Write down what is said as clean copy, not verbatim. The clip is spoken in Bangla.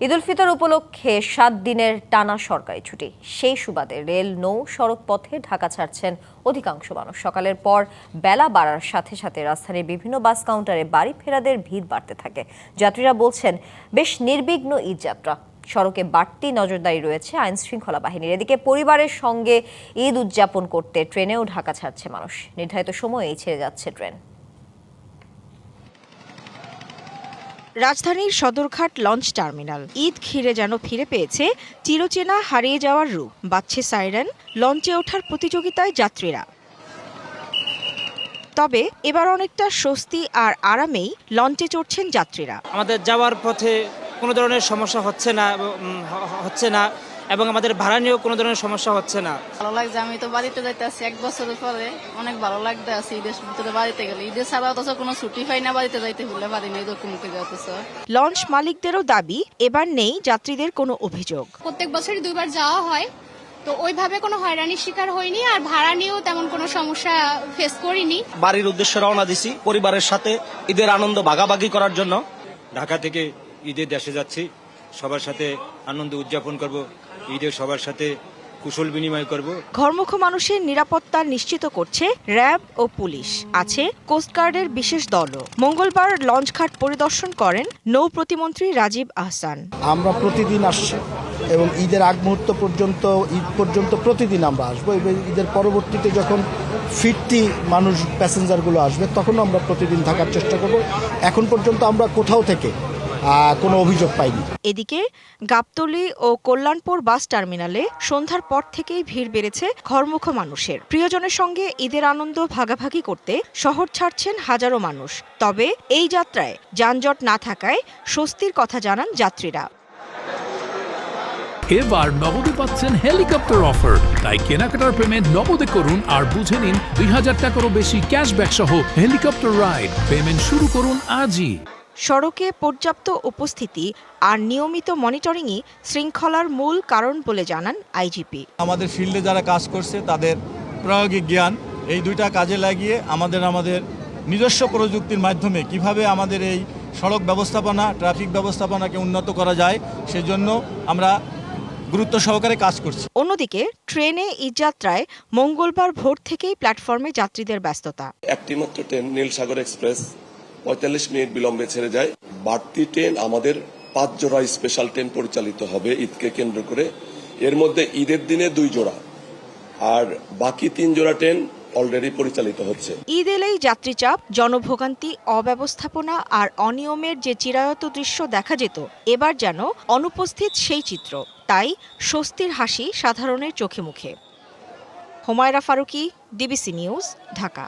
ঈদ উল ফিতর উপলক্ষে ৭ দিনের টানা সরকারি ছুটি। সেই সুবাদে রেল, নৌ, সড়ক পথে ঢাকা ছাড়ছেন অধিকাংশ মানুষ। সকালের পর বেলা বাড়ার সাথে সাথে রাজধানীর বিভিন্ন বাস কাউন্টারে বাড়ি ফেরাদের ভিড় বাড়তে থাকে। যাত্রীরা বলছেন, বেশ নির্বিঘ্ন ঈদ যাত্রা। সড়কে বাড়তি নজরদারি রয়েছে আইন শৃঙ্খলা বাহিনীর। এদিকে পরিবারের সঙ্গে ঈদ উদযাপন করতে ট্রেনেও ঢাকা ছাড়ছে মানুষ। নির্ধারিত সময়েই ছেড়ে যাচ্ছে ট্রেন। রাজধানীর সদরঘাট লঞ্চ টার্মিনাল ঈদ ঘিরে যেন ফিরে পেয়েছে চিরচেনা হারিয়ে যাওয়ার রূপ। বাজছে সাইরেন, লঞ্চে ওঠার প্রতিযোগিতায় যাত্রীরা। তবে এবার অনেকটা স্বস্তি আর আরামেই লঞ্চে চড়ছেন যাত্রীরা। আমাদের যাওয়ার পথে কোনো ধরনের সমস্যা হচ্ছে না এবং আমাদের ভাড়া নিয়েও কোনো ধরনের সমস্যা হচ্ছে না। ভালো লাগছে। আমি তো বাড়িতে যাইতে আসছি 1 বছরের পরে, অনেক ভালো লাগতে আছে ঈদের ভিতরে বাড়িতে গেলে। ঈদের ছাড়া অথচ কোনো ছুটি পাই না, বাড়িতে যাইতে ভুলে পারি না এরকম করে। অথচ লঞ্চ মালিকদেরও দাবি, এবার নেই যাত্রীদের কোনো অভিযোগ। প্রত্যেক বছরই 2 বার যাওয়া হয়, তো ওইভাবে কোনো হয়রানির শিকার হয়নি, আর ভাড়া নিয়েও তেমন কোনো সমস্যা ফেস করিনি। বাড়ির উদ্দেশ্যে রওনা দিছি পরিবারের সাথে ঈদের আনন্দ ভাগাভাগি করার জন্য। ঢাকা থেকে ঈদের দেশে যাচ্ছি, সবার সাথে আনন্দ উদযাপন করব, ঈদের সবার সাথে কুশল বিনিময় করব। ঘরমুখ মানুষের নিরাপত্তা নিশ্চিত করছে র্যাব ও পুলিশ, আছে কোস্টগার্ডের বিশেষ দলও। মঙ্গলবার লঞ্চঘাট পরিদর্শন করেন নৌ প্রতিমন্ত্রী রাজীব আহসান। আমরা প্রতিদিন আসছি এবং ঈদের আগ মুহূর্ত পর্যন্ত, ঈদ পর্যন্ত প্রতিদিন আমরা আসবো। এবং ঈদের পরবর্তীতে যখন ফিরতি মানুষ প্যাসেঞ্জারগুলো আসবে তখনও আমরা প্রতিদিন থাকার চেষ্টা করব। এখন পর্যন্ত আমরা কোথাও থেকে কোনো অভিযোগ পাইনি। এদিকে গাবতলী ও কল্যাণপুর বাস টার্মিনালে সন্ধ্যার পর থেকেই ভিড় বেড়েছে ঘরমুখ মানুষের। প্রিয়জনের সঙ্গে ঈদের আনন্দ ভাগাভাগি করতে শহর ছাড়ছেন হাজারো মানুষ। তবে এই যাত্রায় যানজট না থাকায় স্বস্তির কথা জানান যাত্রীরা। এবার নগদে পাচ্ছেন হেলিকপ্টার অফার, তাই কেনাকাটার পেমেন্ট নগদে করুন আর বুঝে নিন 2000 টাকারও বেশি ক্যাশব্যাক সহ হেলিকপ্টার রাইড। পেমেন্ট শুরু করুন আজই। সড়কে পর্যাপ্ত উপস্থিতি আর নিয়মিত মনিটরিংই শৃঙ্খলার মূল কারণ বলে জানান আইজিপি। আমাদের ফিল্ডে যারা কাজ করছে তাদের প্রায়োগিক জ্ঞান, এই দুইটা কাজে লাগিয়ে আমাদের নিজস্ব প্রযুক্তির মাধ্যমে কিভাবে আমাদের এই সড়ক ব্যবস্থাপনা, ট্রাফিক ব্যবস্থাপনাকে উন্নত করা যায়, সেজন্য আমরা গুরুত্ব সহকারে কাজ করছি। অন্যদিকে ট্রেনে ঈদযাত্রায় মঙ্গলবার ভোর থেকেই প্ল্যাটফর্মে যাত্রীদের ব্যস্ততা। একটি মাত্র ট্রেন নীলসাগর এক্সপ্রেস 45 মিনিট বিলম্বে ছেড়ে যায়। বাড়তি ট্রেন আমাদের 5 জোড়া স্পেশাল ট্রেন পরিচালিত হবে ঈদকে কেন্দ্র করে। এর মধ্যে ঈদের দিনে 2 জোড়া আর বাকি 3 জোড়া ট্রেন অলরেডি পরিচালিত হচ্ছে। ঈদ এলেই যাত্রী চাপ, জনভোগান্তি, অব্যবস্থাপনা আর অনিয়মের যে চিরায়ত দৃশ্য দেখা যেত, এবার যেন অনুপস্থিত সেই চিত্র। তাই স্বস্তির হাসি সাধারণের চোখে মুখে। Humaira Faruqui, DBC news, Dhaka.